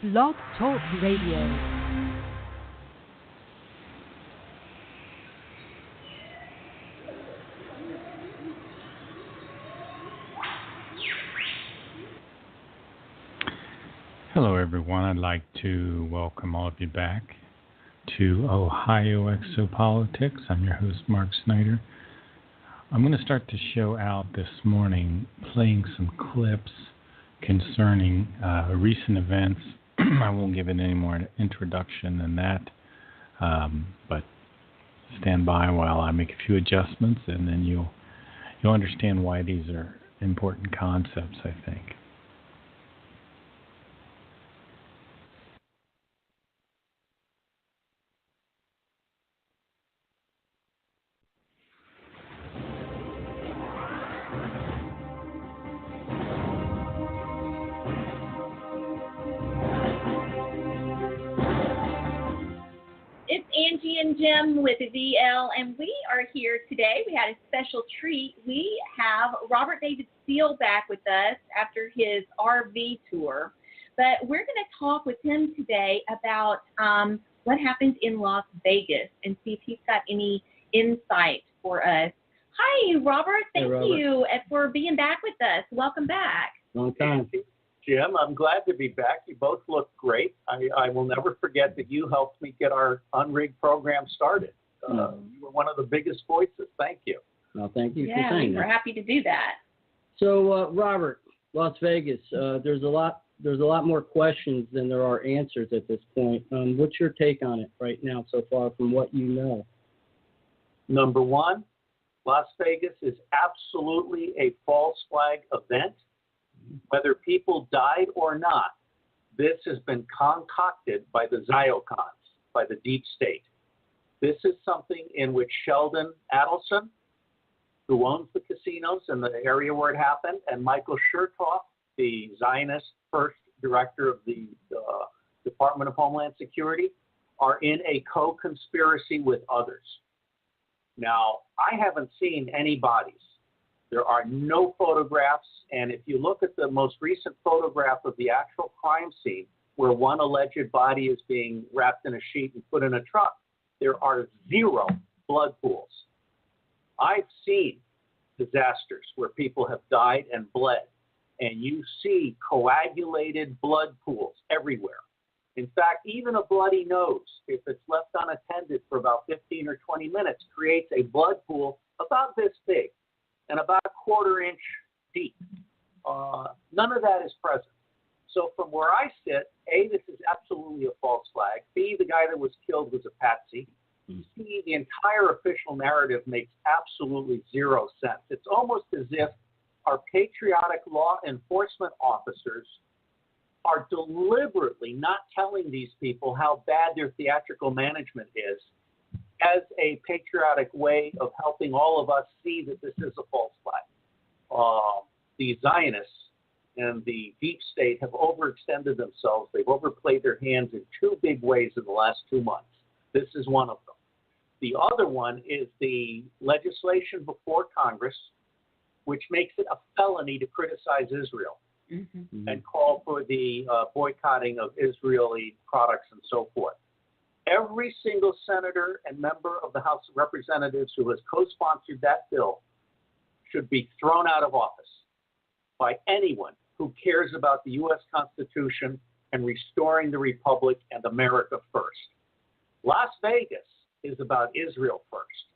Blog Talk Radio. Hello, everyone. I'd like to welcome all of you back to Ohio Exopolitics. I'm your host, Mark Snyder. I'm going to start the show out this morning playing some clips concerning recent events. I won't give it any more introduction than that, but stand by while I make a few adjustments, and then you'll understand why these are important concepts, I think. Angie and Jim with VL, and we are here today. We had a special treat. We have Robert David Steele back with us after his RV tour, but we're going to talk with him today about what happened in Las Vegas and see if he's got any insight for us. Hi, Robert. Thank you for being back with us. Welcome back. Long time. Jim, I'm glad to be back. You both look great. I will never forget that you helped me get our Unrigged program started. You were one of the biggest voices. Thank you. Well, thank you for saying that. Yeah, we're happy to do that. So, Robert, Las Vegas, there's a lot more questions than there are answers at this point. What's your take on it right now so far from what you know? Number one, Las Vegas is absolutely a false flag event. Whether people died or not, this has been concocted by the Ziocons, by the deep state. This is something in which Sheldon Adelson, who owns the casinos in the area where it happened, and Michael Chertoff, the Zionist first director of the Department of Homeland Security, are in a co-conspiracy with others. Now, I haven't seen any bodies. There are no photographs, and if you look at the most recent photograph of the actual crime scene, where one alleged body is being wrapped in a sheet and put in a truck, there are 0 blood pools. I've seen disasters where people have died and bled, and you see coagulated blood pools everywhere. In fact, even a bloody nose, if it's left unattended for about 15 or 20 minutes, creates a blood pool about this big and about a 1/4 inch deep. None of that is present. So from where I sit, A, this is absolutely a false flag. B, the guy that was killed was a patsy. C, the entire official narrative makes absolutely 0 sense. It's almost as if our patriotic law enforcement officers are deliberately not telling these people how bad their theatrical management is, as a patriotic way of helping all of us see that this is a false flag. The Zionists and the deep state have overextended themselves. They've overplayed their hands in 2 big ways in the last 2 months. This is one of them. The other one is the legislation before Congress, which makes it a felony to criticize Israel and call for the boycotting of Israeli products and so forth. Every single senator and member of the House of Representatives who has co-sponsored that bill should be thrown out of office by anyone who cares about the U.S. Constitution and restoring the Republic and America first. Las Vegas is about Israel first.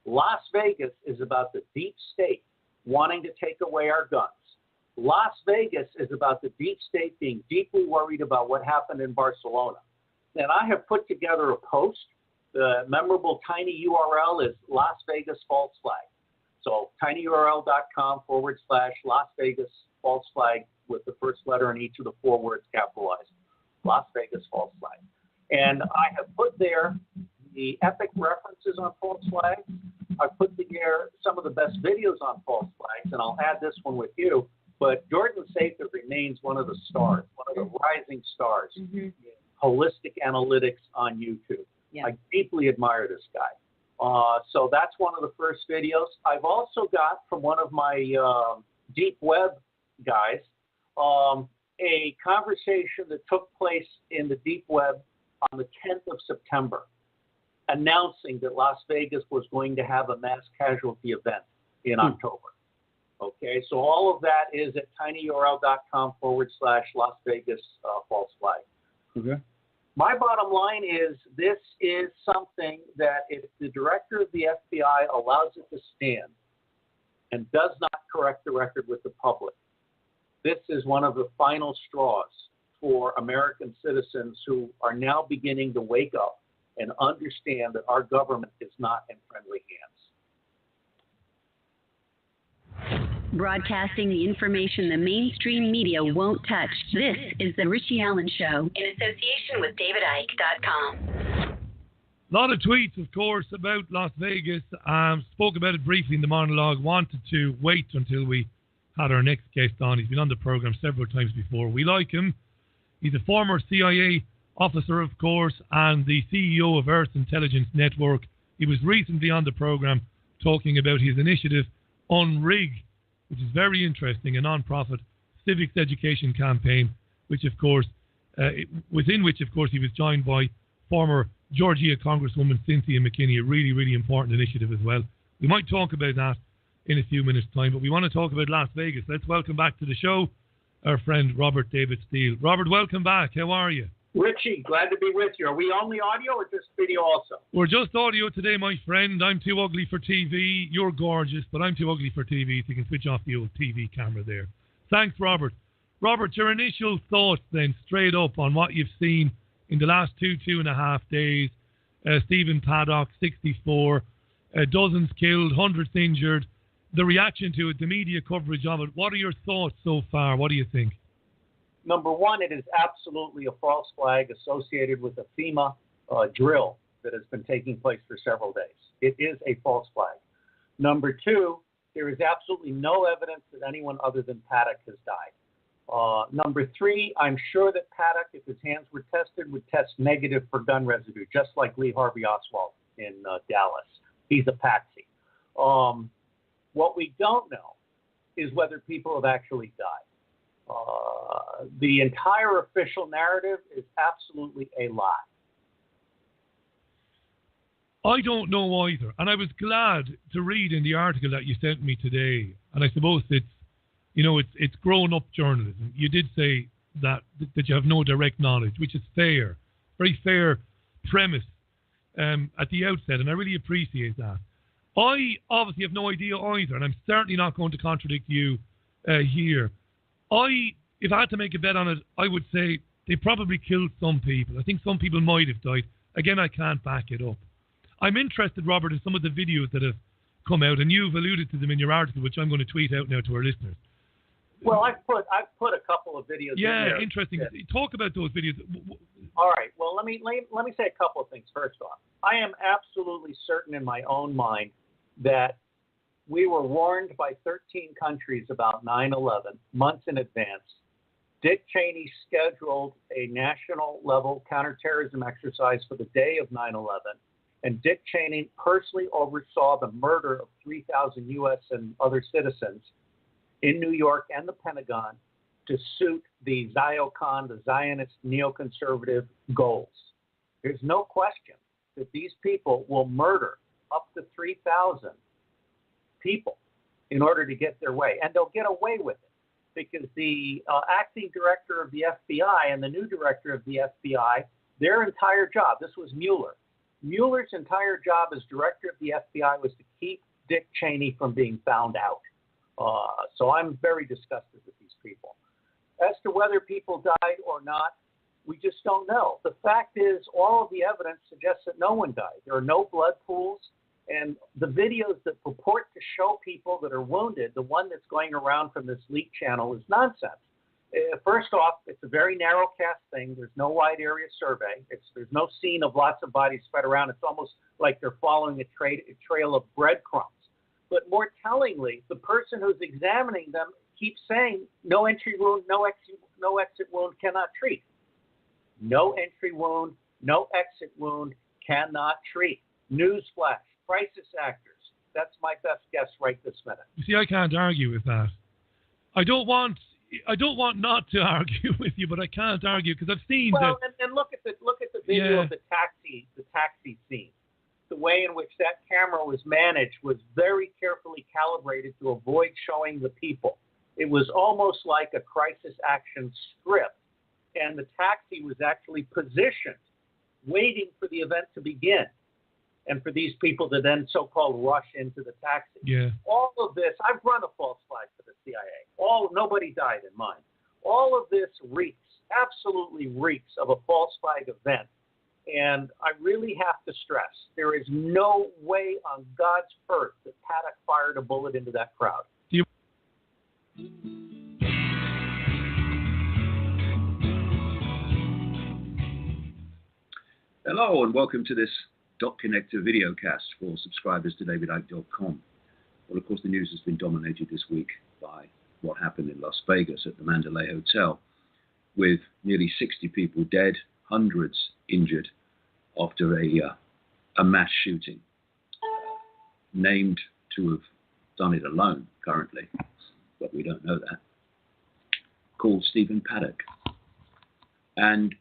Las Vegas is about the deep state wanting to take away our guns. Las Vegas is about the deep state being deeply worried about what happened in Barcelona. And I have put together a post. The memorable tiny URL is Las Vegas False Flag. So tinyurl.com/Las Vegas False Flag with the first letter in each of the 4 words capitalized. Las Vegas False Flag. And I have put there the epic references on false flags. I've put together some of the best videos on false flags, and I'll add this one with you. But Jordan Sather remains one of the stars, one of the rising stars. Holistic analytics on YouTube. Yeah. I deeply admire this guy. So that's one of the first videos. I've also got from one of my deep web guys a conversation that took place in the deep web on the 10th of September, announcing that Las Vegas was going to have a mass casualty event in October. Okay, so all of that is at tinyurl.com/Las Vegas false flag. Okay. My bottom line is this is something that if the director of the FBI allows it to stand and does not correct the record with the public, this is one of the final straws for American citizens who are now beginning to wake up and understand that our government is not in friendly hands. Broadcasting the information the mainstream media won't touch. This is The Richie Allen Show in association with DavidIke.com. A lot of tweets, of course, about Las Vegas. Spoke about it briefly in the monologue. Wanted to wait until we had our next guest on. He's been on the program several times before. We like him. He's a former CIA officer, of course, and the CEO of Earth Intelligence Network. He was recently on the program talking about his initiative, Unrig, which is very interesting, a non-profit civics education campaign, which, of course, within which, of course, he was joined by former Georgia Congresswoman Cynthia McKinney, a really, really important initiative as well. We might talk about that in a few minutes' time, but we want to talk about Las Vegas. Let's welcome back to the show our friend Robert David Steele. Robert, welcome back. How are you? Richie, glad to be with you. Are we only audio or just video also? We're just audio today, my friend. I'm too ugly for TV. You're gorgeous, but I'm too ugly for TV, so you can switch off the old TV camera there. Thanks, Robert. Robert, your initial thoughts then, straight up, on what you've seen in the last 2.5 days. Stephen Paddock, 64, dozens killed, hundreds injured. The reaction to it, the media coverage of it. What are your thoughts so far? What do you think? Number one, it is absolutely a false flag associated with a FEMA drill that has been taking place for several days. It is a false flag. Number two, there is absolutely no evidence that anyone other than Paddock has died. Number three, I'm sure that Paddock, if his hands were tested, would test negative for gun residue, just like Lee Harvey Oswald in Dallas. He's a patsy. What we don't know is whether people have actually died. The entire official narrative is absolutely a lie. I don't know either, and I was glad to read in the article that you sent me today, and I suppose it's grown-up journalism. You did say that you have no direct knowledge, which is fair, very fair premise at the outset, and I really appreciate that. I obviously have no idea either, and I'm certainly not going to contradict you here. If I had to make a bet on it, I would say they probably killed some people. I think some people might have died. Again, I can't back it up. I'm interested, Robert, in some of the videos that have come out, and you've alluded to them in your article, which I'm going to tweet out now to our listeners. Well, I've put a couple of videos. Yeah, in there. interesting. Yeah. Talk about those videos. All right. Well, let me say a couple of things. First off, I am absolutely certain in my own mind that we were warned by 13 countries about 9/11 months in advance. Dick Cheney scheduled a national-level counterterrorism exercise for the day of 9/11, and Dick Cheney personally oversaw the murder of 3,000 U.S. and other citizens in New York and the Pentagon to suit the Ziocon, the Zionist neoconservative goals. There's no question that these people will murder up to 3,000 people in order to get their way, and they'll get away with it because the acting director of the FBI and the new director of the FBI, their entire job, this was Mueller. Mueller's entire job as director of the FBI was to keep Dick Cheney from being found out. So I'm very disgusted with these people. As to whether people died or not, we just don't know. The fact is, all of the evidence suggests that no one died. There are no blood pools, and the videos that purport to show people that are wounded, the one that's going around from this leak channel, is nonsense. First off, it's a very narrow cast thing. There's no wide area survey. There's no scene of lots of bodies spread around. It's almost like they're following a trail of breadcrumbs. But more tellingly, the person who's examining them keeps saying, no entry wound, no exit wound, cannot treat. No entry wound, no exit wound, cannot treat. Newsflash, crisis actors. That's my best guess right this minute. You see, I can't argue with that. I don't want I don't want not to argue with you, but I can't argue because I've seen Well, and look at the video of the taxi scene. The way in which that camera was managed was very carefully calibrated to avoid showing the people. It was almost like a crisis action script, and the taxi was actually positioned, waiting for the event to begin, and for these people to then so-called rush into the taxi. Yeah. All of this, I've run a false flag for the CIA. Nobody died in mine. All of this absolutely reeks of a false flag event. And I really have to stress, there is no way on God's earth that Paddock fired a bullet into that crowd. Hello and welcome to this Dot Connector videocast for subscribers to davidike.com. Well, of course, the news has been dominated this week by what happened in Las Vegas at the Mandalay Hotel, with nearly 60 people dead, hundreds injured after a mass shooting, named to have done it alone currently, but we don't know that, called Stephen Paddock. And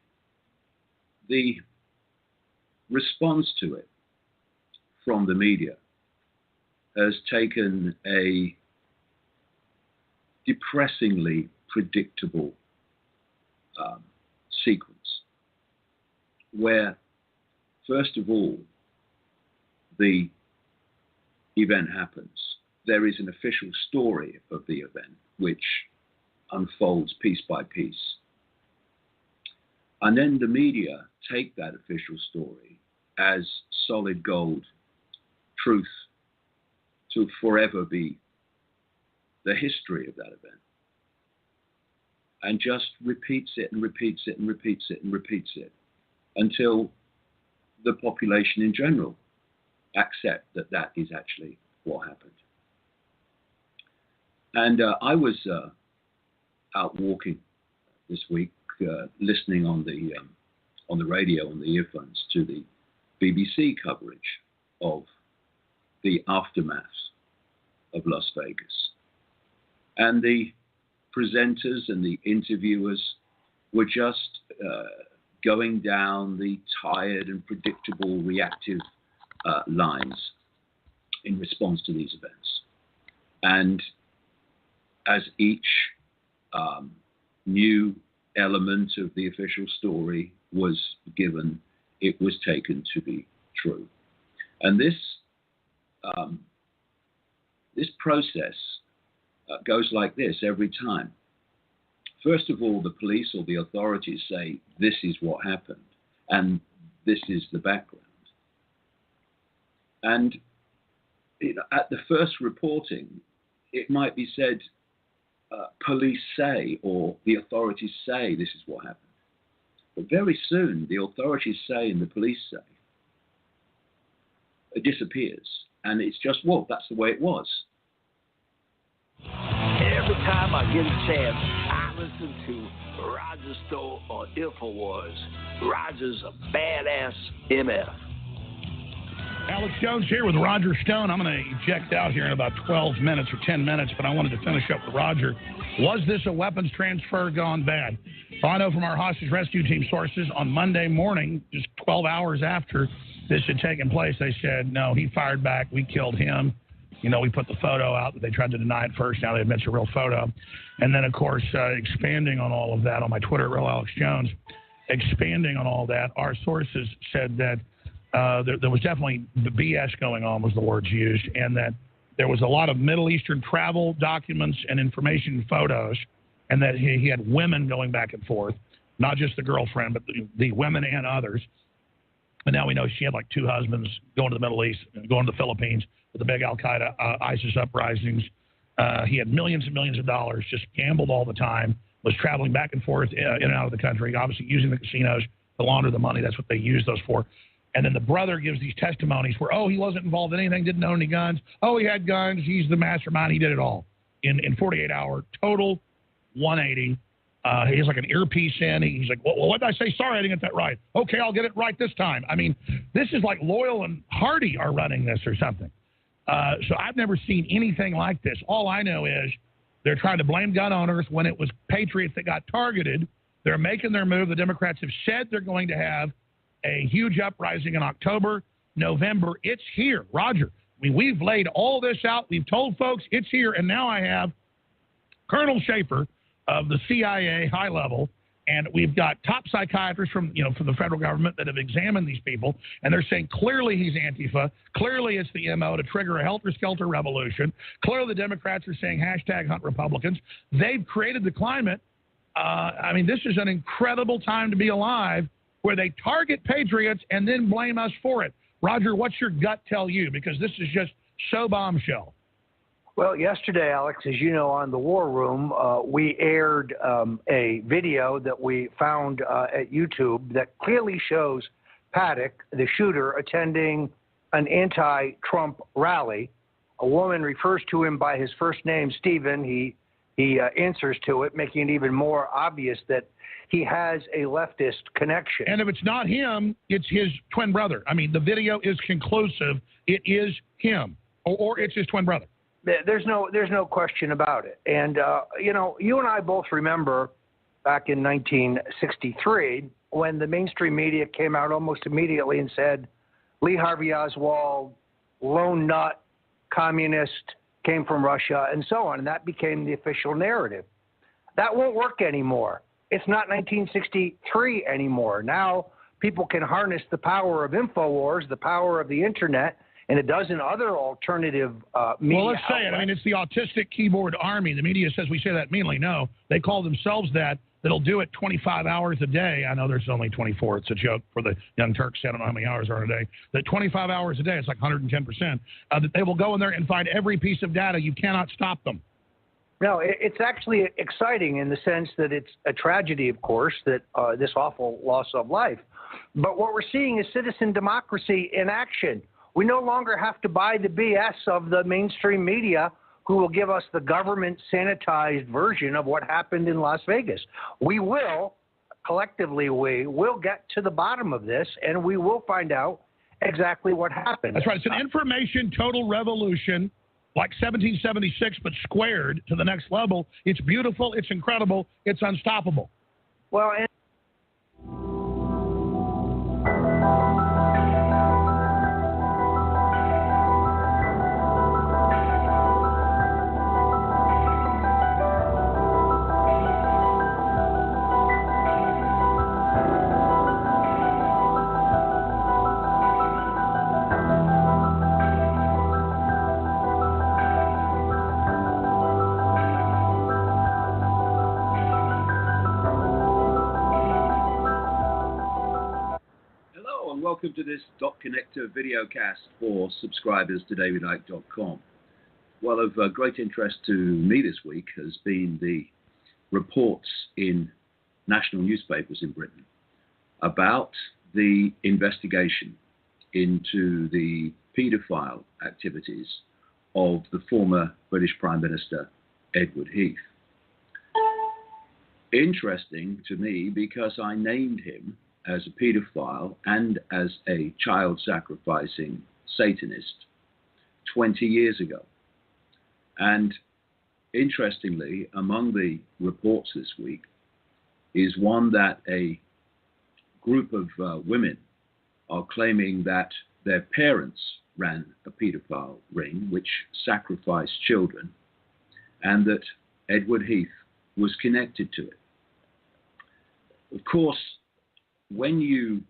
the response to it from the media has taken a depressingly predictable sequence where, first of all, the event happens. There is an official story of the event which unfolds piece by piece. And then the media take that official story as solid gold, truth, to forever be the history of that event. And just repeats it and repeats it and repeats it and repeats it until the population in general accept that that is actually what happened. And I was out walking this week, listening on the radio, on the earphones, to the BBC coverage of the aftermath of Las Vegas. And the presenters and the interviewers were just going down the tired and predictable reactive lines in response to these events. And as each new element of the official story was given, it was taken to be true. And this process goes like this every time. First of all, the police or the authorities say, this is what happened, and this is the background. And at the first reporting, it might be said, police say, or the authorities say this is what happened. But very soon, the authorities say and the police say, it disappears. And it's just, well, that's the way it was. Every time I get a chance, I listen to Roger Stowe on InfoWars. Roger's a badass MF. Alex Jones here with Roger Stone. I'm going to eject out here in about 12 minutes or 10 minutes, but I wanted to finish up with Roger. Was this a weapons transfer gone bad? Well, I know from our hostage rescue team sources on Monday morning, just 12 hours after this had taken place, they said, no, he fired back. We killed him. You know, we put the photo out, but they tried to deny it first. Now they admit it's a real photo. And then, of course, expanding on all of that on my Twitter, Real Alex Jones, expanding on all that, our sources said that there was definitely the BS going on, was the words used, and that there was a lot of Middle Eastern travel documents and information and photos, and that he had women going back and forth, not just the girlfriend, but the women and others. And now we know she had like 2 husbands going to the Middle East, going to the Philippines with the big Al-Qaeda, ISIS uprisings. He had millions and millions of dollars, just gambled all the time, was traveling back and forth in and out of the country, obviously using the casinos to launder the money. That's what they use those for. And then the brother gives these testimonies where, oh, he wasn't involved in anything, didn't own any guns. Oh, he had guns. He's the mastermind. He did it all in 48-hour total 180. He has like an earpiece in. He's like, well, what did I say? Sorry, I didn't get that right. Okay, I'll get it right this time. I mean, this is like Loyal and Hardy are running this or something. So I've never seen anything like this. All I know is They're trying to blame gun owners when it was patriots that got targeted. They're making their move. The Democrats have said they're going to have a huge uprising in October, November. It's here, Roger. I mean, we've laid all this out. We've told folks it's here, and now I have Colonel Schaefer of the CIA, high level, and we've got top psychiatrists from the federal government that have examined these people, and they're saying clearly he's Antifa. Clearly it's the MO to trigger a helter-skelter revolution. Clearly the Democrats are saying #hunt Republicans. They've created the climate. This is an incredible time to be alive, where they target patriots and then blame us for it. Roger, what's your gut tell you? Because this is just so bombshell. Well, yesterday, Alex, as you know, on the War Room, we aired a video that we found at YouTube that clearly shows Paddock, the shooter, attending an anti-Trump rally. A woman refers to him by his first name, Stephen. He answers to it, making it even more obvious that he has a leftist connection. And if it's not him, it's his twin brother. I mean, the video is conclusive. It is him, or it's his twin brother. There's no question about it. And, you and I both remember back in 1963 when the mainstream media came out almost immediately and said Lee Harvey Oswald, lone nut, communist, came from Russia, and so on. And that became the official narrative. That won't work anymore. It's not 1963 anymore. Now people can harness the power of InfoWars, the power of the internet, and a dozen other alternative media Well, let's say it. I mean, it's the autistic keyboard army. The media says we say that meanly. No, they call themselves that. That'll do it 25 hours a day. I know there's only 24. It's a joke for the Young Turks. I don't know how many hours are in a day. That 25 hours a day, it's like 110%. That they will go in there and find every piece of data. You cannot stop them. No, it's actually exciting in the sense that it's a tragedy, of course, that this awful loss of life. But what we're seeing is citizen democracy in action. We no longer have to buy the BS of the mainstream media who will give us the government sanitized version of what happened in Las Vegas. We will, collectively, we will get to the bottom of this, and we will find out exactly what happened. That's right. It's an information total revolution, like 1776, but squared to the next level. It's beautiful. It's incredible. It's unstoppable. Well, and welcome to this Dot Connector videocast for subscribers to DavidIcke.com. Well, of great interest to me this week has been the reports in national newspapers in Britain about the investigation into the paedophile activities of the former British Prime Minister, Edward Heath. Interesting to me because I named him as a paedophile and as a child-sacrificing Satanist 20 years ago. And interestingly, among the reports this week is one that a group of women are claiming that their parents ran a paedophile ring which sacrificed children, and that Edward Heath was connected to it. Of course, when you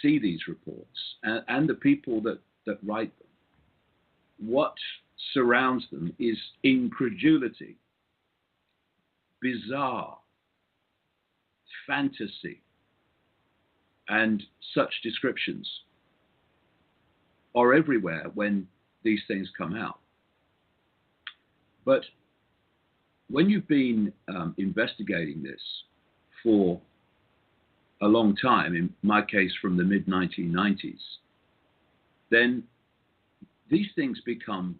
see these reports and the people that write them, what surrounds them is incredulity, bizarre, fantasy, and such descriptions are everywhere when these things come out. But when you've been investigating this for a long time, in my case from the mid-1990s, then these things become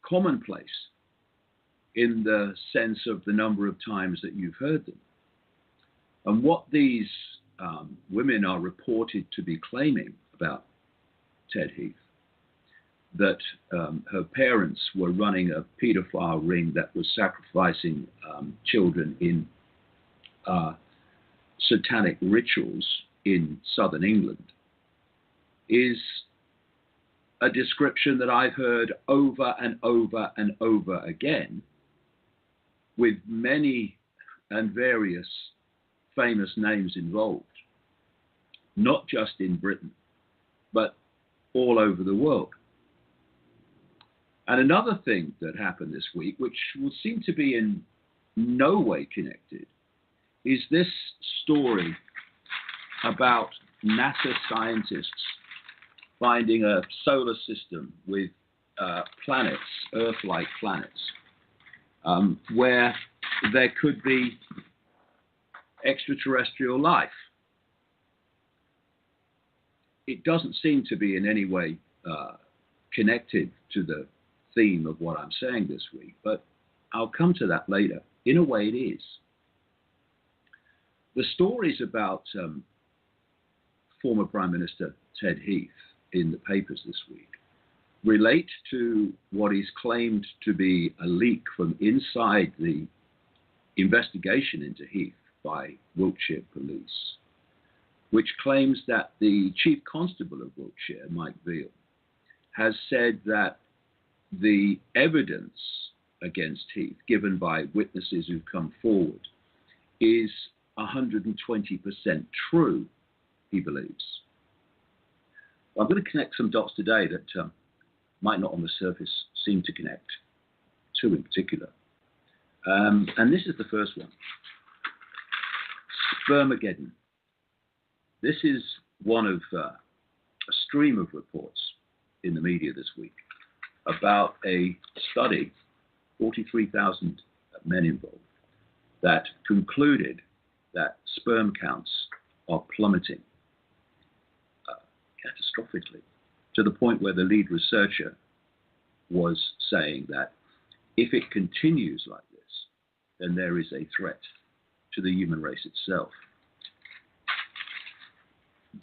commonplace in the sense of the number of times that you've heard them. And what these women are reported to be claiming about Ted Heath that her parents were running a paedophile ring that was sacrificing children in satanic rituals in southern England is a description that I've heard over and over and over again with many and various famous names involved, not just in Britain, but all over the world. And another thing that happened this week, which would seem to be in no way connected, is this story about NASA scientists finding a solar system with planets, Earth-like planets, where there could be extraterrestrial life. It doesn't seem to be in any way connected to the theme of what I'm saying this week, but I'll come to that later. In a way, it is. The stories about former Prime Minister Ted Heath in the papers this week relate to what is claimed to be a leak from inside the investigation into Heath by Wiltshire Police, which claims that the Chief Constable of Wiltshire, Mike Veal, has said that the evidence against Heath given by witnesses who've come forward is 120% true, he believes. I'm going to connect some dots today that might not on the surface seem to connect, two in particular. And this is the first one. Spermageddon. This is one of a stream of reports in the media this week about a study, 43,000 men involved, that concluded that sperm counts are plummeting catastrophically, to the point where the lead researcher was saying that if it continues like this, then there is a threat to the human race itself.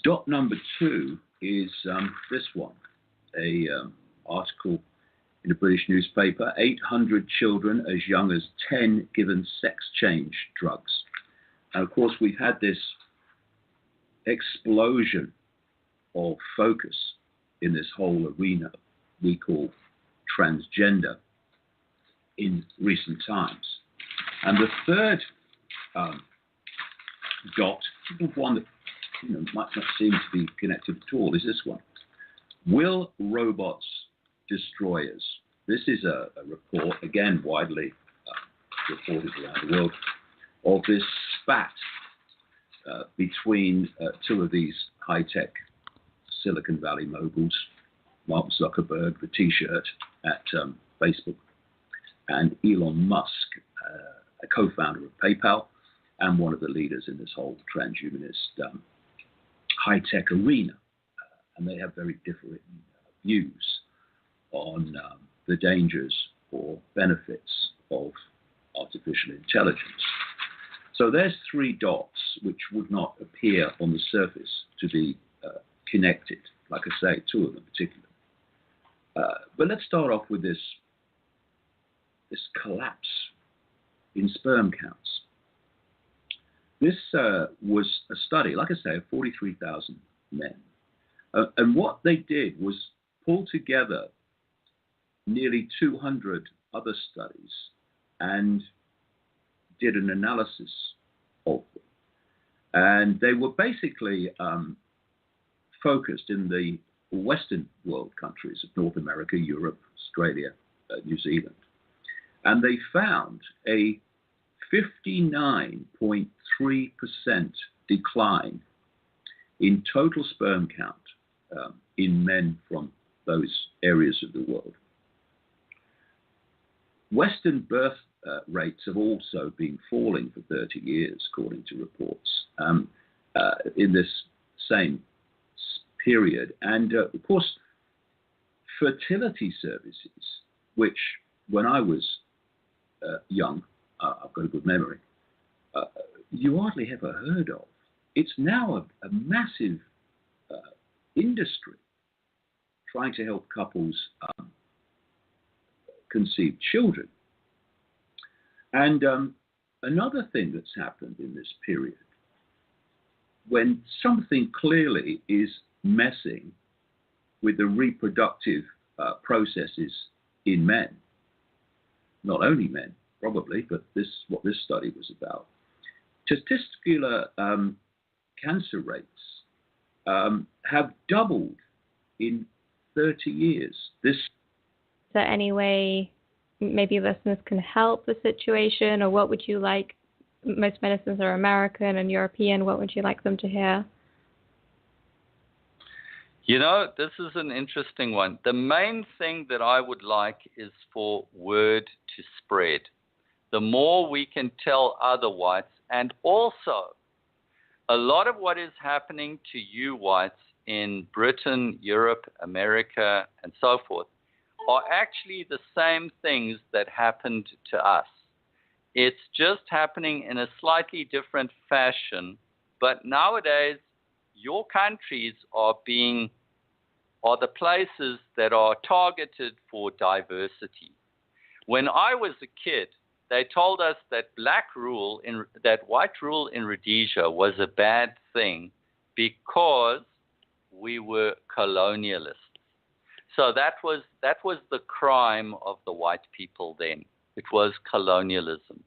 Dot number 2 is this one, a article in a British newspaper, 800 children as young as 10 given sex change drugs. And of course, we've had this explosion of focus in this whole arena we call transgender in recent times. And the third dot, one that might not seem to be connected at all, is this one. Will robots destroy us? This is a report, again widely reported around the world, of this spat between two of these high-tech Silicon Valley moguls, Mark Zuckerberg, the T-shirt at Facebook, and Elon Musk, a co-founder of PayPal, and one of the leaders in this whole transhumanist high-tech arena. And they have very different views on the dangers or benefits of artificial intelligence. So there's 3 dots which would not appear on the surface to be connected. Like I say, 2 of them particularly. But let's start off with this collapse in sperm counts. This was a study, like I say, of 43,000 men. And what they did was pull together nearly 200 other studies and did an analysis of them. And they were basically focused in the Western world countries of North America, Europe, Australia, New Zealand. And they found a 59.3% decline in total sperm count in men from those areas of the world. Western birth rates have also been falling for 30 years, according to reports, in this same period. And of course, fertility services, which when I was young, I've got a good memory, you hardly ever heard of. It's now a massive industry. trying to help couples conceive children. And another thing that's happened in this period, when something clearly is messing with the reproductive processes in men, not only men, probably, but this is what this study was about. Testicular cancer rates have doubled in 30 years. Is there any way maybe listeners can help the situation, or what would you like? Most medicines are American and European. What would you like them to hear? This is an interesting one. The main thing that I would like is for word to spread. The more we can tell other whites, and also a lot of what is happening to you whites in Britain, Europe, America, and so forth, are actually the same things that happened to us. It's just happening in a slightly different fashion, but nowadays your countries are the places that are targeted for diversity. When I was a kid, they told us that white rule in Rhodesia was a bad thing because we were colonialists. So that was the crime of the white people then. It was colonialism.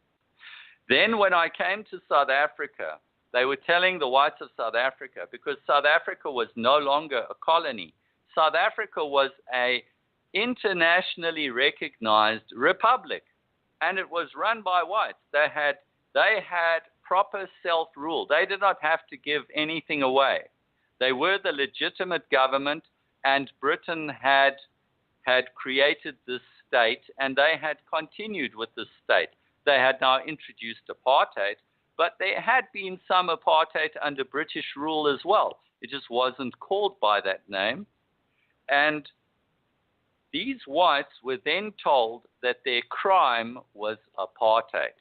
Then when I came to South Africa, they were telling the whites of South Africa, because South Africa was no longer a colony. South Africa was a internationally recognized republic, and it was run by whites. They had proper self-rule. They did not have to give anything away. They were the legitimate government, and Britain had created this state, and they had continued with this state. They had now introduced apartheid, but there had been some apartheid under British rule as well. It just wasn't called by that name. And these whites were then told that their crime was apartheid.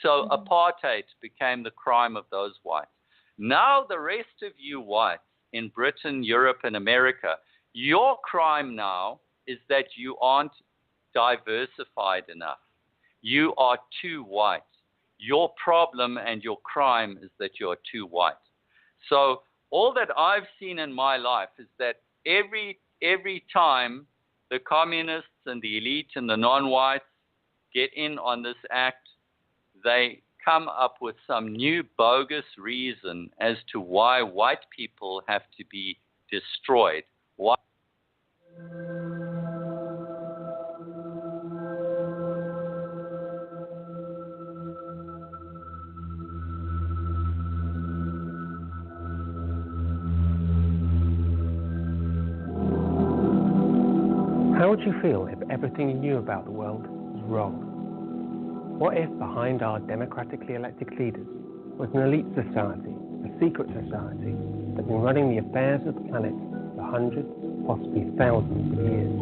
So apartheid became the crime of those whites. Now the rest of you whites in Britain, Europe, and America, your crime now is that you aren't diversified enough. You are too white. Your problem and your crime is that you're too white. So all that I've seen in my life is that every time the communists and the elite and the non-whites get in on this act, they come up with some new bogus reason as to why white people have to be destroyed. Why? How would you feel if everything you knew about the world was wrong? What if behind our democratically elected leaders was an elite society, a secret society, that's been running the affairs of the planet for hundreds, possibly thousands of years?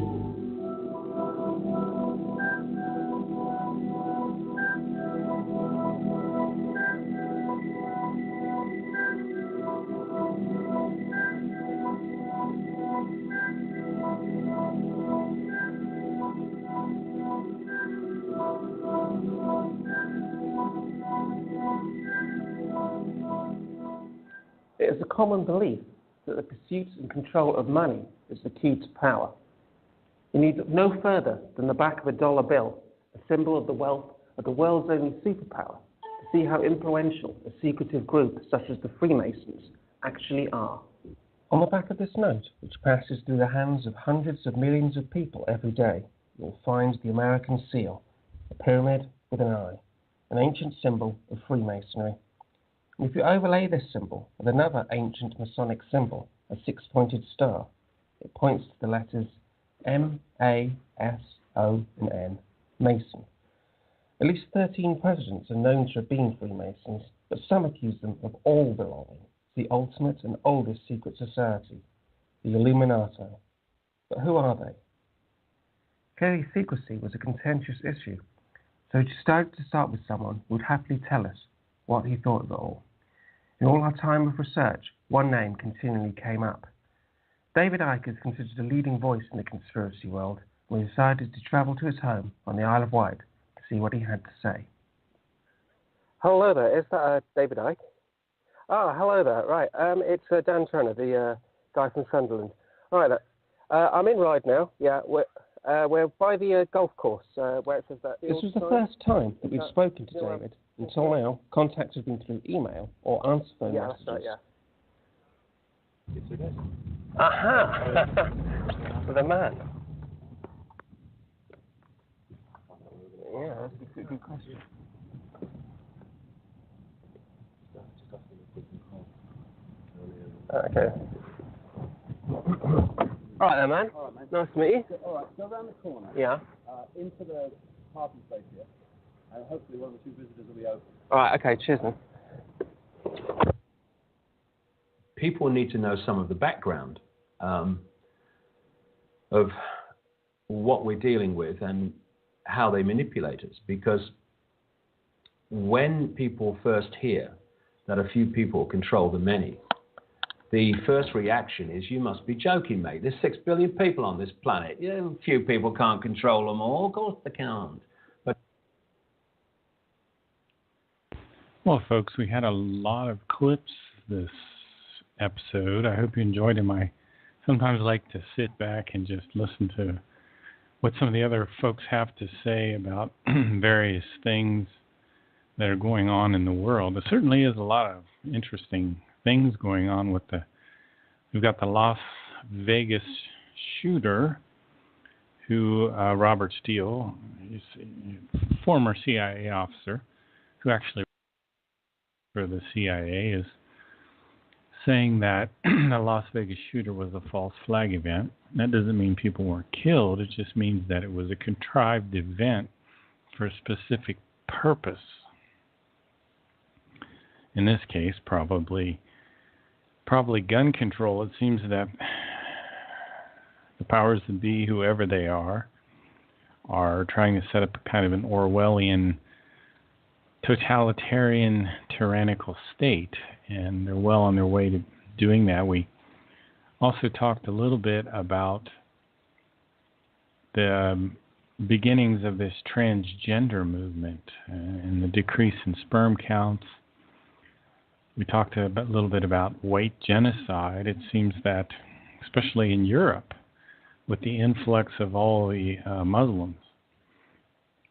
It is a common belief that the pursuit and control of money is the key to power. You need look no further than the back of a dollar bill, a symbol of the wealth of the world's only superpower, to see how influential a secretive group such as the Freemasons actually are. On the back of this note, which passes through the hands of hundreds of millions of people every day, you will find the American seal, a pyramid with an eye, an ancient symbol of Freemasonry. And if you overlay this symbol with another ancient Masonic symbol, a six-pointed star, it points to the letters M-A-S-O-N, Mason. At least 13 presidents are known to have been Freemasons, but some accuse them of all belonging to the ultimate and oldest secret society, the Illuminati. But who are they? Clearly, secrecy was a contentious issue, so we decided to start with someone who would happily tell us what he thought of it all. In all our time of research, one name continually came up. David Icke is considered a leading voice in the conspiracy world. We decided to travel to his home on the Isle of Wight to see what he had to say. Hello there, is that David Icke? Oh, hello there, right. It's Dan Turner, the guy from Sunderland. All right, I'm in Ryde now. Yeah, we're by the golf course where it says that. This was the first time that we've spoken to David. Until now, contact has been through email or answer phone messages. That's right, yeah. Yes, it is. Aha! The man. Yeah, that's a good question. Okay. All right then, man. All right, man. Nice to meet you. All right, go around the corner. Yeah. Into the parking space here, and hopefully one of the two visitors will be open. All right. Okay. Cheers, man. People need to know some of the background of what we're dealing with and how they manipulate us. Because when people first hear that a few people control the many, the first reaction is, you must be joking, mate. There's 6 billion people on this planet. Yeah, a few people can't control them all. Of course they can't. But well, folks, we had a lot of clips this episode. I hope you enjoyed them. I sometimes like to sit back and just listen to what some of the other folks have to say about various things that are going on in the world. There certainly is a lot of interesting things going on with we've got the Las Vegas shooter who, Robert Steele, is a former CIA officer who actually for the CIA, is saying that the Las Vegas shooter was a false flag event. That doesn't mean people weren't killed. It just means that it was a contrived event for a specific purpose. In this case, probably gun control. It seems that the powers that be, whoever they are trying to set up a kind of an Orwellian, totalitarian, tyrannical state, and they're well on their way to doing that. We also talked a little bit about the beginnings of this transgender movement and the decrease in sperm counts. We talked a little bit about white genocide. It seems that, especially in Europe, with the influx of all the Muslims,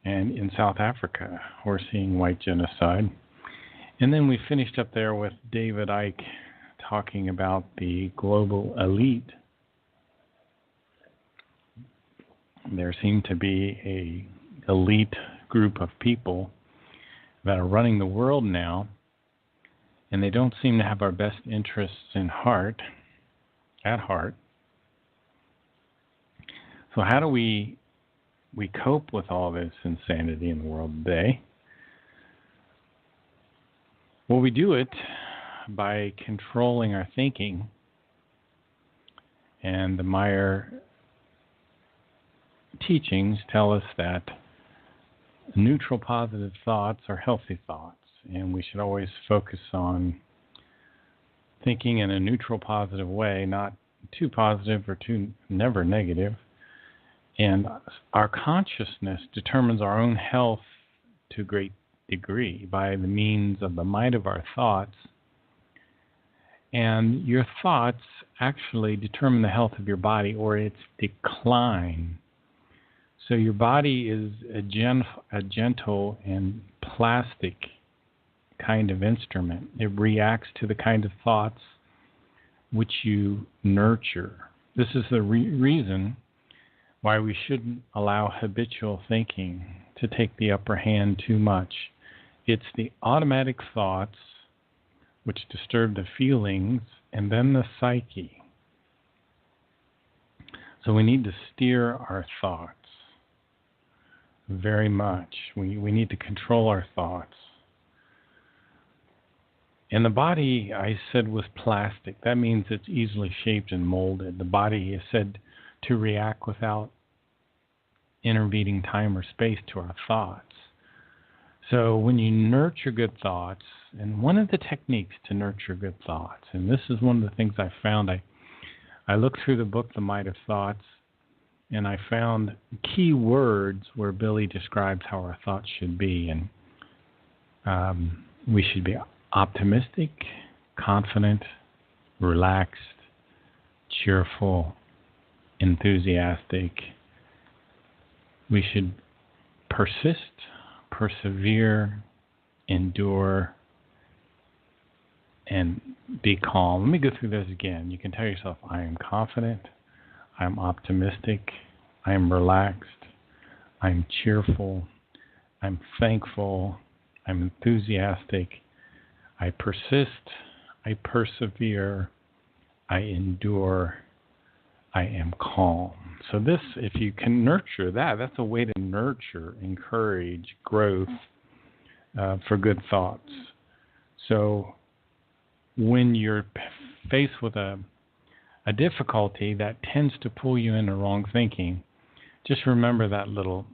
and in South Africa, we're seeing white genocide. And then we finished up there with David Icke talking about the global elite. There seem to be an elite group of people that are running the world now, and they don't seem to have our best interests at heart. So how do we cope with all this insanity in the world today? Well, we do it by controlling our thinking. And the Meier teachings tell us that neutral positive thoughts are healthy thoughts. And we should always focus on thinking in a neutral positive way, not too positive or too never negative. And our consciousness determines our own health to a great degree by the means of the might of our thoughts. And your thoughts actually determine the health of your body or its decline. So your body is a gentle and plastic kind of instrument. It reacts to the kind of thoughts which you nurture. This is the reason why we shouldn't allow habitual thinking to take the upper hand too much. It's the automatic thoughts which disturb the feelings and then the psyche. So we need to steer our thoughts very much. We need to control our thoughts. And the body, I said, was plastic. That means it's easily shaped and molded. The body is said to react without intervening time or space to our thoughts. So when you nurture good thoughts, and one of the techniques to nurture good thoughts, and this is one of the things I found, I I looked through the book, The Might of Thoughts, and I found key words where Billy describes how our thoughts should be. And we should be optimistic, confident, relaxed, cheerful, enthusiastic. We should persist, persevere, endure, and be calm. Let me go through those again. You can tell yourself, I am confident, I am optimistic, I am relaxed, I am cheerful, I'm thankful, I'm enthusiastic, I persist, I persevere, I endure, I am calm. So this, if you can nurture that, that's a way to nurture, encourage growth for good thoughts. So when you're faced with a difficulty that tends to pull you into wrong thinking, just remember that little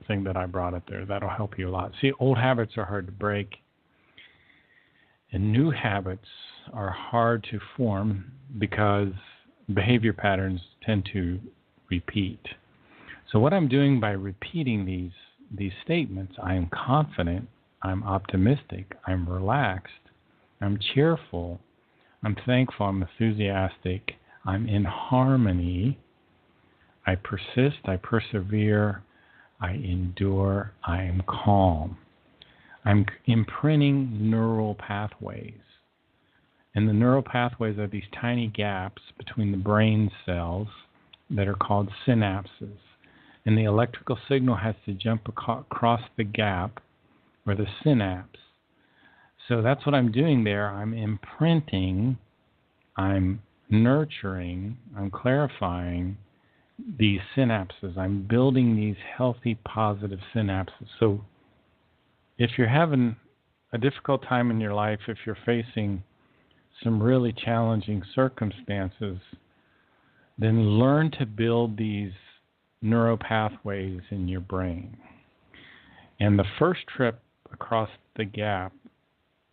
thing that I brought up there. That'll help you a lot. See, old habits are hard to break, and new habits are hard to form because behavior patterns tend to repeat. So what I'm doing by repeating these statements, I am confident, I'm optimistic, I'm relaxed, I'm cheerful, I'm thankful, I'm enthusiastic, I'm in harmony, I persist, I persevere, I endure, I am calm. I'm imprinting neural pathways. And the neural pathways are these tiny gaps between the brain cells that are called synapses. And the electrical signal has to jump across the gap or the synapse. So that's what I'm doing there. I'm imprinting, I'm nurturing, I'm clarifying these synapses. I'm building these healthy, positive synapses. So if you're having a difficult time in your life, if you're facing some really challenging circumstances, then learn to build these neural pathways in your brain. And the first trip across the gap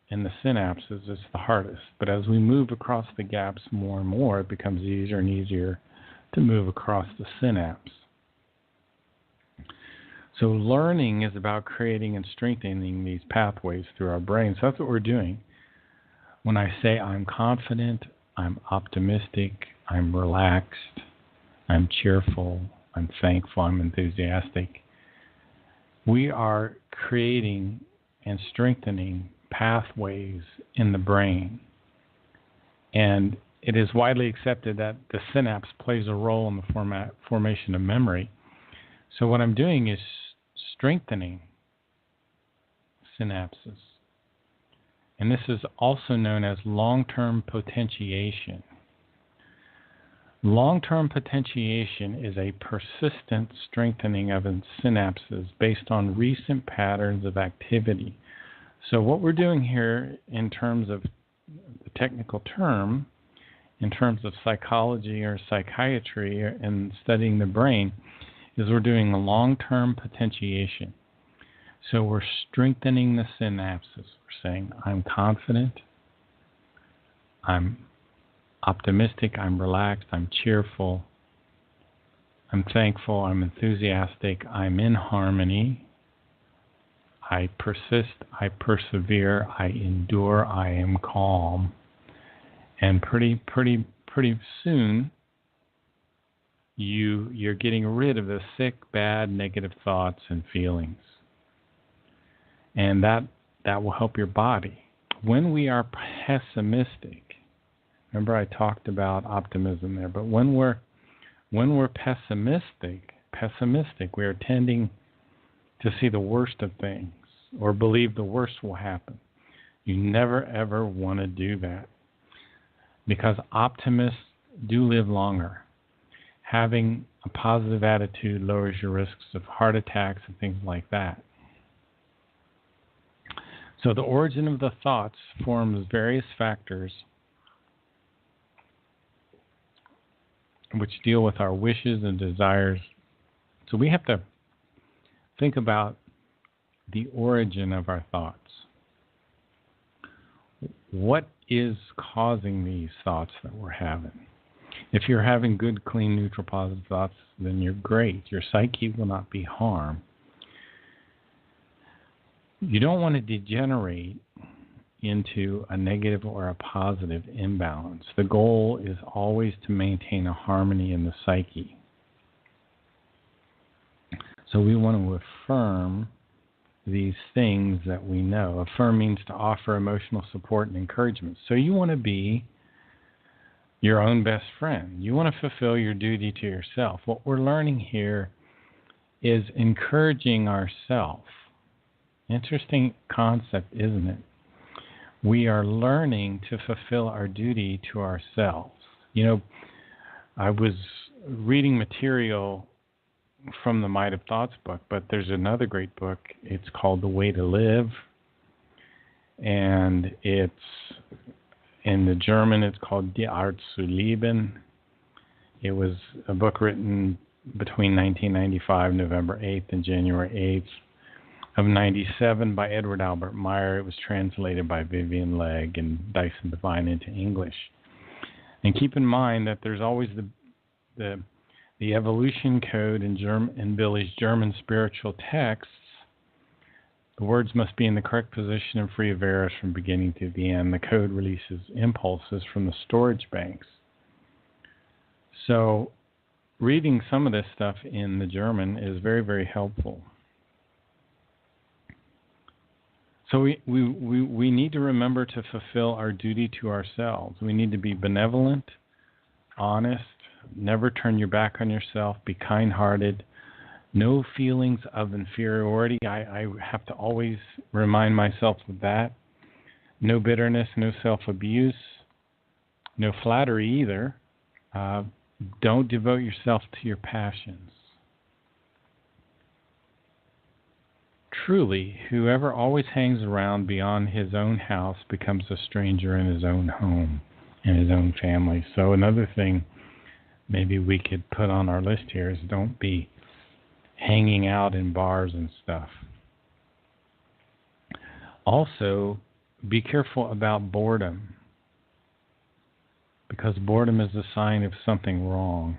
in the synapses is the hardest. But as we move across the gaps more and more, it becomes easier and easier to move across the synapse. So learning is about creating and strengthening these pathways through our brains. So that's what we're doing. When I say I'm confident, I'm optimistic, I'm relaxed, I'm cheerful, I'm thankful, I'm enthusiastic, we are creating and strengthening pathways in the brain. And it is widely accepted that the synapse plays a role in the formation of memory. So what I'm doing is strengthening synapses. And this is also known as long-term potentiation. Long-term potentiation is a persistent strengthening of synapses based on recent patterns of activity. So what we're doing here in terms of the technical term, in terms of psychology or psychiatry and studying the brain, is we're doing a long-term potentiation. So we're strengthening the synapses. We're saying, I'm confident, I'm optimistic, I'm relaxed, I'm cheerful, I'm thankful, I'm enthusiastic, I'm in harmony, I persist, I persevere, I endure, I am calm. And pretty soon, you're getting rid of the sick, bad, negative thoughts and feelings. And that will help your body. When we are pessimistic, remember I talked about optimism there, but when we're pessimistic, we are tending to see the worst of things or believe the worst will happen. You never ever want to do that, because optimists do live longer. Having a positive attitude lowers your risks of heart attacks and things like that. So the origin of the thoughts forms various factors which deal with our wishes and desires. So we have to think about the origin of our thoughts. What is causing these thoughts that we're having? If you're having good, clean, neutral, positive thoughts, then you're great. Your psyche will not be harmed. You don't want to degenerate into a negative or a positive imbalance. The goal is always to maintain a harmony in the psyche. So we want to affirm these things that we know. Affirm means to offer emotional support and encouragement. So you want to be your own best friend. You want to fulfill your duty to yourself. What we're learning here is encouraging ourselves. Interesting concept, isn't it? We are learning to fulfill our duty to ourselves. You know, I was reading material from the Might of Thoughts book, but there's another great book. It's called The Way to Live, and it's in the German. It's called Die Art zu Leben. It was a book written between 1995, November 8th, and January 8th of 97 by Edward Albert Meier. It was translated by Vivian Legge and Dyson Devine into English. And keep in mind that there's always the evolution code in Billy's German spiritual texts. The words must be in the correct position and free of errors from beginning to the end. The code releases impulses from the storage banks. So reading some of this stuff in the German is very, very helpful. So we need to remember to fulfill our duty to ourselves. We need to be benevolent, honest, never turn your back on yourself, be kind-hearted, no feelings of inferiority. I have to always remind myself of that. No bitterness, no self-abuse, no flattery either. Don't devote yourself to your passions. Truly, whoever always hangs around beyond his own house becomes a stranger in his own home and his own family. So another thing maybe we could put on our list here is don't be hanging out in bars and stuff. Also, be careful about boredom, because boredom is a sign of something wrong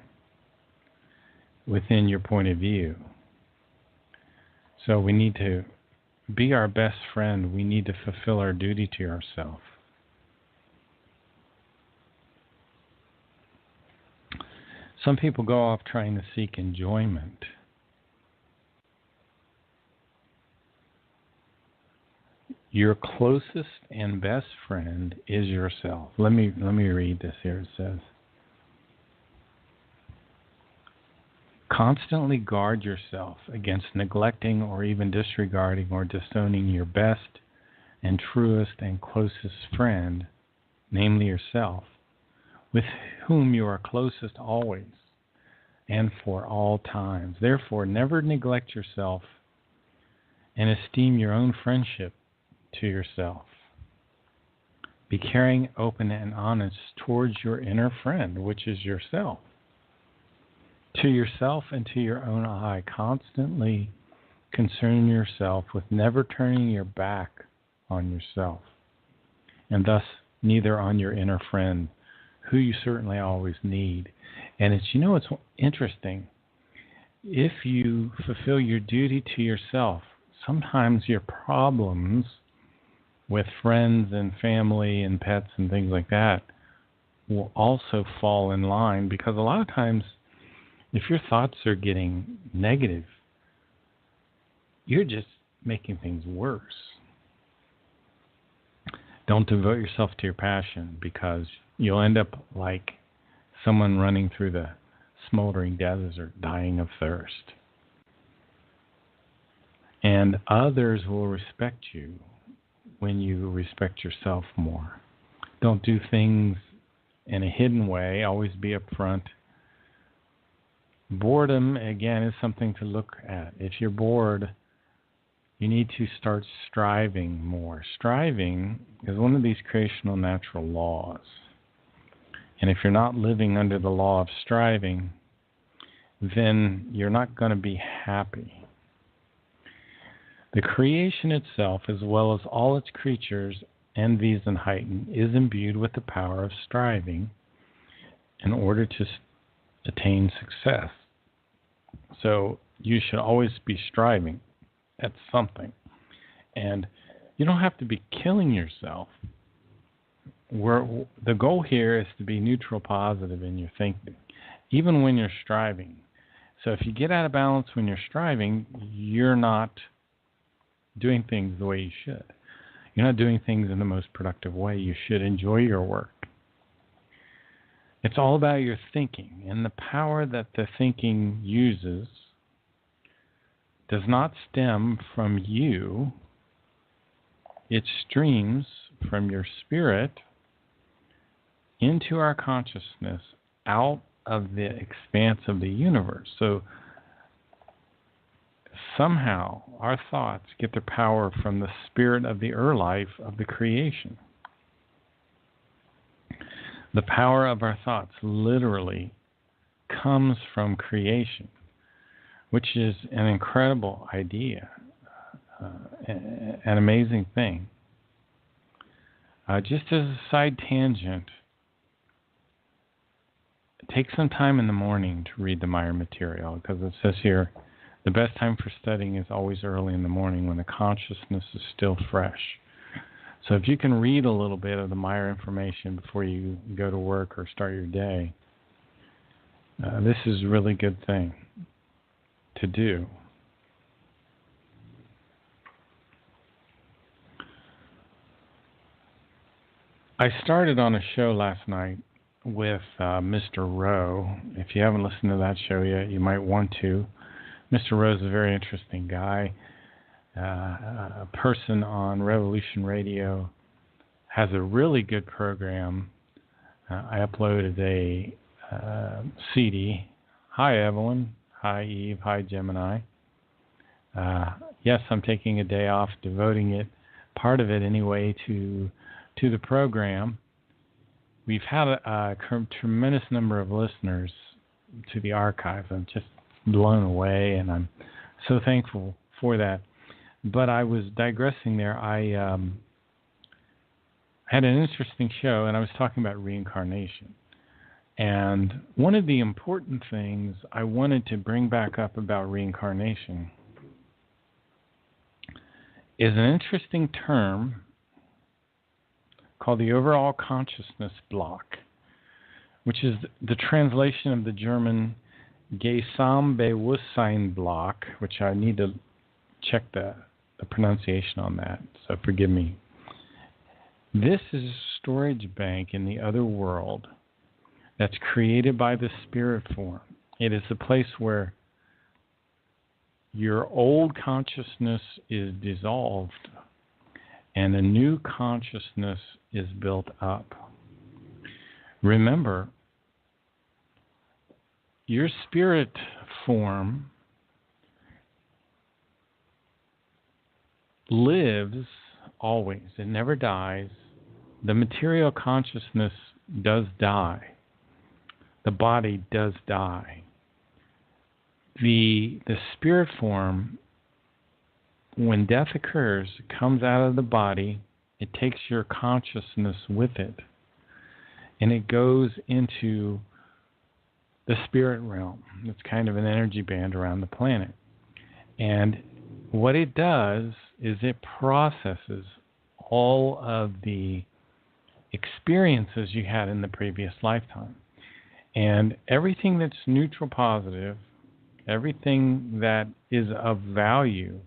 within your point of view. So we need to be our best friend. We need to fulfill our duty to ourselves. Some people go off trying to seek enjoyment. Your closest and best friend is yourself. Let me read this here. It says, constantly guard yourself against neglecting or even disregarding or disowning your best and truest and closest friend, namely yourself, with whom you are closest always and for all times. Therefore, never neglect yourself and esteem your own friendship to yourself. Be caring, open, and honest towards your inner friend, which is yourself. To yourself and to your own eye, constantly concern yourself with never turning your back on yourself, and thus neither on your inner friend, who you certainly always need. And it's interesting. If you fulfill your duty to yourself, sometimes your problems with friends and family and pets and things like that will also fall in line, because a lot of times if your thoughts are getting negative, you're just making things worse. Don't devote yourself to your passion, because you'll end up like someone running through the smoldering desert, dying of thirst. And others will respect you when you respect yourself more. Don't do things in a hidden way. Always be upfront. Boredom, again, is something to look at. If you're bored, you need to start striving more. Striving is one of these creational natural laws. And if you're not living under the law of striving, then you're not going to be happy. The creation itself, as well as all its creatures, envies and heighten, is imbued with the power of striving. in order to attain success. So you should always be striving at something. And you don't have to be killing yourself. The goal here is to be neutral positive in your thinking, even when you're striving. So if you get out of balance when you're striving, you're not doing things the way you should. You're not doing things in the most productive way. You should enjoy your work. It's all about your thinking, and the power that the thinking uses does not stem from you. It streams from your spirit into our consciousness out of the expanse of the universe. So somehow our thoughts get their power from the spirit of the life of the creation. The power of our thoughts literally comes from creation, which is an incredible idea, an amazing thing. Just as a side tangent, take some time in the morning to read the Meier material, because it says here, the best time for studying is always early in the morning when the consciousness is still fresh. So if you can read a little bit of the Meier information before you go to work or start your day, this is a really good thing to do. I started on a show last night with Mr. Rowe. If you haven't listened to that show yet, you might want to. Mr. Rowe is a very interesting guy. A person on Revolution Radio, has a really good program. I uploaded a CD. Hi, Evelyn. Hi, Eve. Hi, Gemini. Yes, I'm taking a day off, devoting it, part of it anyway, to the program. We've had a tremendous number of listeners to the archive. I'm just blown away, and I'm so thankful for that. But I was digressing there. I had an interesting show, and I was talking about reincarnation. And one of the important things I wanted to bring back up about reincarnation is an interesting term called the overall consciousness block, which is the translation of the German Gesamtbewusstsein block, which I need to check the pronunciation on that, so forgive me. This is a storage bank in the other world that's created by the spirit form. It is a place where your old consciousness is dissolved and a new consciousness is built up. Remember, your spirit form lives always. It never dies. The material consciousness does die. The body does die. The spirit form, when death occurs, comes out of the body. It takes your consciousness with it, and it goes into the spirit realm. It's kind of an energy band around the planet. And what it does is it processes all of the experiences you had in the previous lifetime. And everything that's neutral positive, everything that is of value,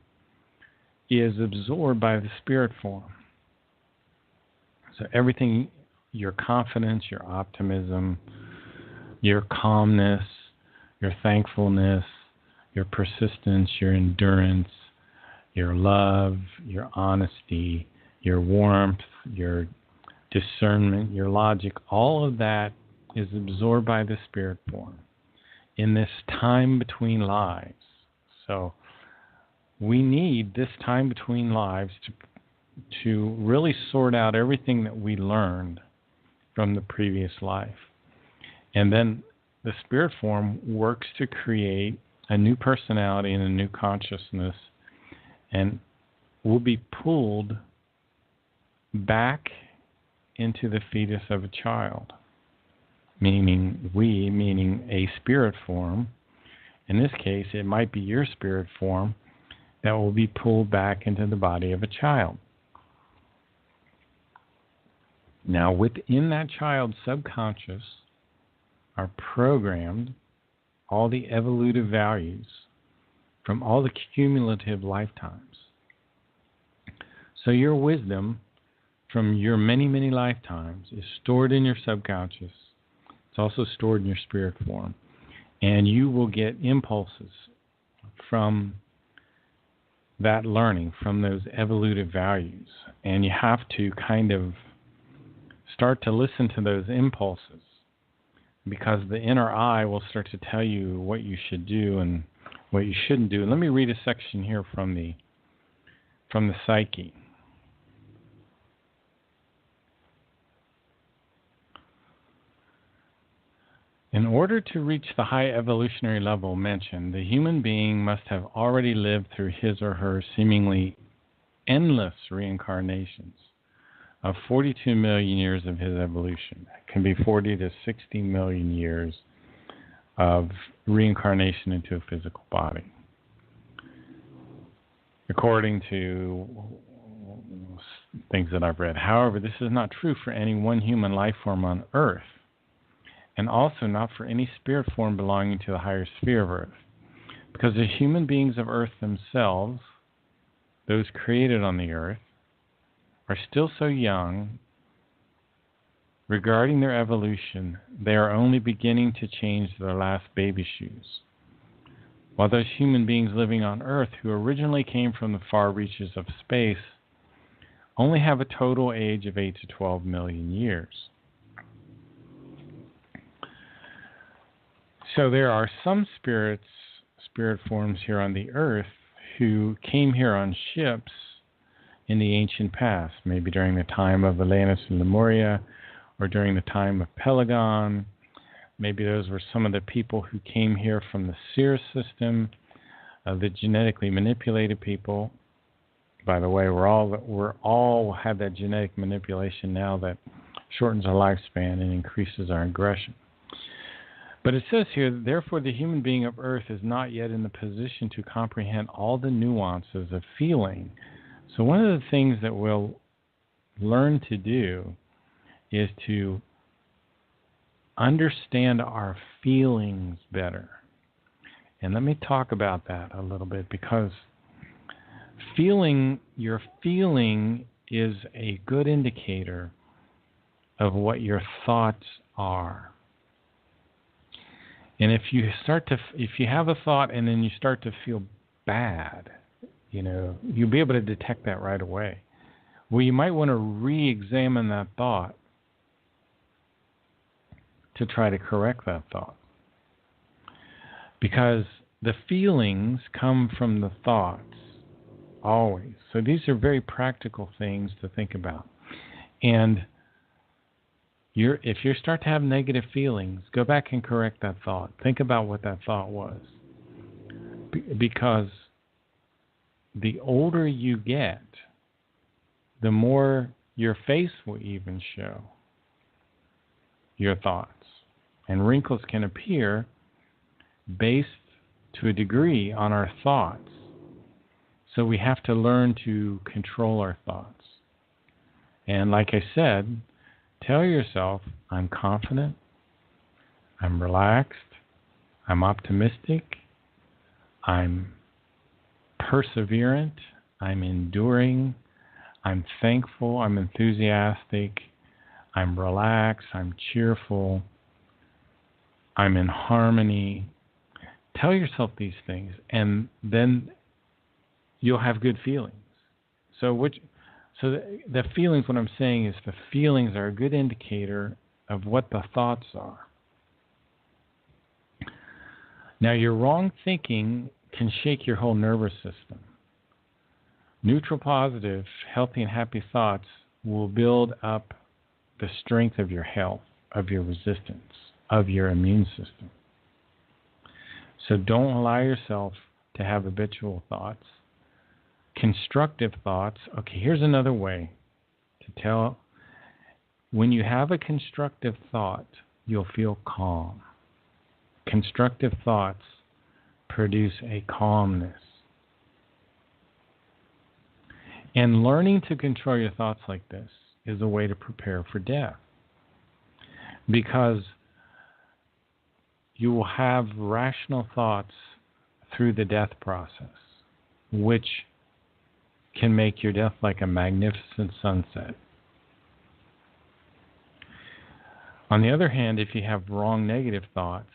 is absorbed by the spirit form. So everything, your confidence, your optimism, your calmness, your thankfulness, your persistence, your endurance, your love, your honesty, your warmth, your discernment, your logic, all of that is absorbed by the spirit form in this time between lives. So we need this time between lives to really sort out everything that we learned from the previous life. And then the spirit form works to create a new personality and a new consciousness, and will be pulled back into the fetus of a child. meaning we, meaning a spirit form. In this case, it might be your spirit form that will be pulled back into the body of a child. Now, within that child's subconscious are programmed all the evolutive values from all the cumulative lifetimes. So your wisdom from your many, many lifetimes is stored in your subconscious. It's also stored in your spirit form. And you will get impulses from that learning, from those evolutive values. And you have to kind of start to listen to those impulses, because the inner eye will start to tell you what you should do and what you shouldn't do. Let me read a section here from the psyche. In order to reach the high evolutionary level mentioned, the human being must have already lived through his or her seemingly endless reincarnations of 42 million years of his evolution. It can be 40 to 60 million years of reincarnation into a physical body, according to things that I've read. However, this is not true for any one human life form on Earth, and also not for any spirit form belonging to the higher sphere of Earth, because the human beings of Earth themselves, those created on the Earth, are still so young. Regarding their evolution, they are only beginning to change their last baby shoes, while those human beings living on Earth who originally came from the far reaches of space only have a total age of 8 to 12 million years. So there are some spirit forms here on the Earth who came here on ships in the ancient past, maybe during the time of Atlantis and Lemuria, or during the time of Pelagon. Maybe those were some of the people who came here from the Seer system, the genetically manipulated people. By the way, we're all have that genetic manipulation now that shortens our lifespan and increases our aggression. But it says here, therefore the human being of Earth is not yet in the position to comprehend all the nuances of feeling. So one of the things that we'll learn to do is to understand our feelings better. And let me talk about that a little bit, because your feeling is a good indicator of what your thoughts are. And if you have a thought and then you start to feel bad, you'll be able to detect that right away. Well, you might want to re-examine that thought to try to correct that thought. Because the feelings come from the thoughts, always. So these are very practical things to think about. And if you start to have negative feelings, go back and correct that thought. Think about what that thought was. Because the older you get, the more your face will even show your thoughts. And wrinkles can appear based to a degree on our thoughts. So we have to learn to control our thoughts. And like I said, tell yourself, I'm confident, I'm relaxed, I'm optimistic, I'm perseverant, I'm enduring, I'm thankful, I'm enthusiastic, I'm relaxed, I'm cheerful, I'm in harmony. Tell yourself these things, and then you'll have good feelings. So the feelings, what I'm saying is the feelings are a good indicator of what the thoughts are. Now, your wrong thinking can shake your whole nervous system. Neutral, positive, healthy, and happy thoughts will build up the strength of your health, of your resistance, of your immune system. So don't allow yourself to have habitual thoughts. Constructive thoughts. Okay, here's another way to tell. When you have a constructive thought, you'll feel calm. Constructive thoughts produce a calmness. And learning to control your thoughts like this is a way to prepare for death. Because you will have rational thoughts through the death process, which can make your death like a magnificent sunset. On the other hand, if you have wrong negative thoughts,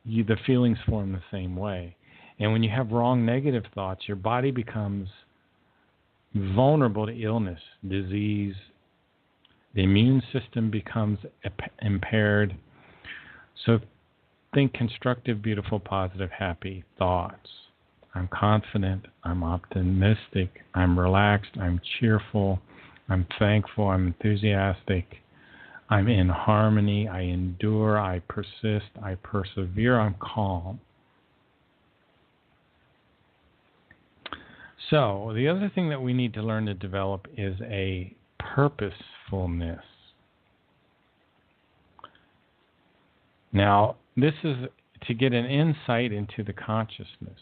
the feelings form the same way. And when you have wrong negative thoughts, your body becomes vulnerable to illness, disease. The immune system becomes impaired. So think constructive, beautiful, positive, happy thoughts. I'm confident, I'm optimistic, I'm relaxed, I'm cheerful, I'm thankful, I'm enthusiastic, I'm in harmony, I endure, I persist, I persevere, I'm calm. So, the other thing that we need to learn to develop is a purposefulness. Now, this is to get an insight into the consciousness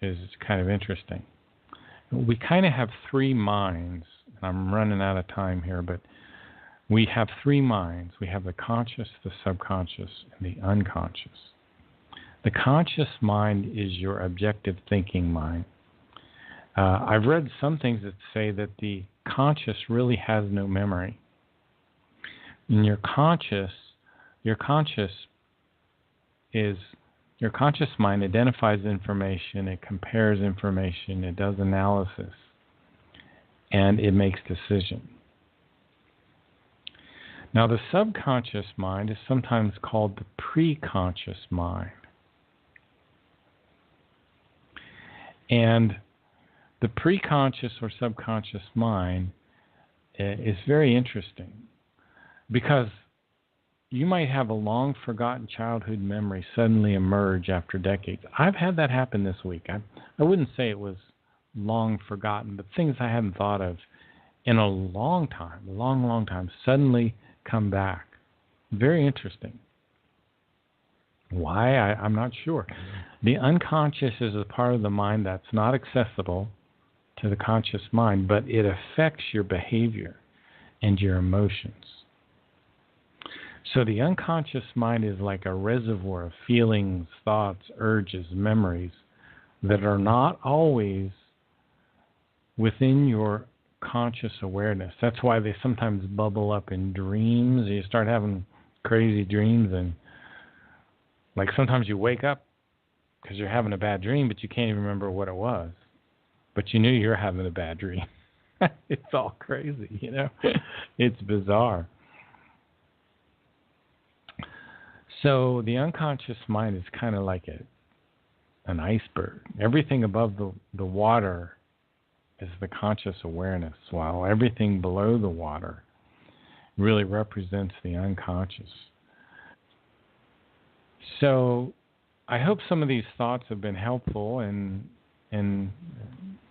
is kind of interesting. We kind of have three minds, and I'm running out of time here, but we have three minds. We have the conscious, the subconscious, and the unconscious. The conscious mind is your objective thinking mind. I've read some things that say that the conscious really has no memory. And your conscious mind identifies information, it compares information, it does analysis, and it makes decisions. Now, the subconscious mind is sometimes called the preconscious mind. And the preconscious or subconscious mind is very interesting because you might have a long forgotten childhood memory suddenly emerge after decades. I've had that happen this week. I wouldn't say it was long forgotten, but things I hadn't thought of in a long time, suddenly come back. Very interesting. Why? I'm not sure. The unconscious is a part of the mind that's not accessible to the conscious mind, but it affects your behavior and your emotions. So the unconscious mind is like a reservoir of feelings, thoughts, urges, memories that are not always within your conscious awareness. That's why they sometimes bubble up in dreams. You start having crazy dreams, and like sometimes you wake up because you're having a bad dream, but you can't even remember what it was. But you knew you were having a bad dream. It's all crazy, you know. It's bizarre. So the unconscious mind is kind of like an iceberg. Everything above the water is the conscious awareness, while everything below the water really represents the unconscious. So I hope some of these thoughts have been helpful, and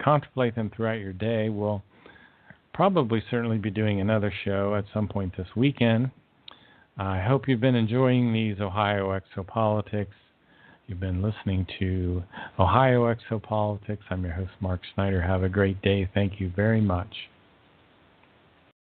contemplate them throughout your day. We'll probably certainly be doing another show at some point this weekend. I hope you've been enjoying these Ohio Exopolitics. You've been listening to Ohio Exopolitics. I'm your host, Mark Snyder. Have a great day. Thank you very much.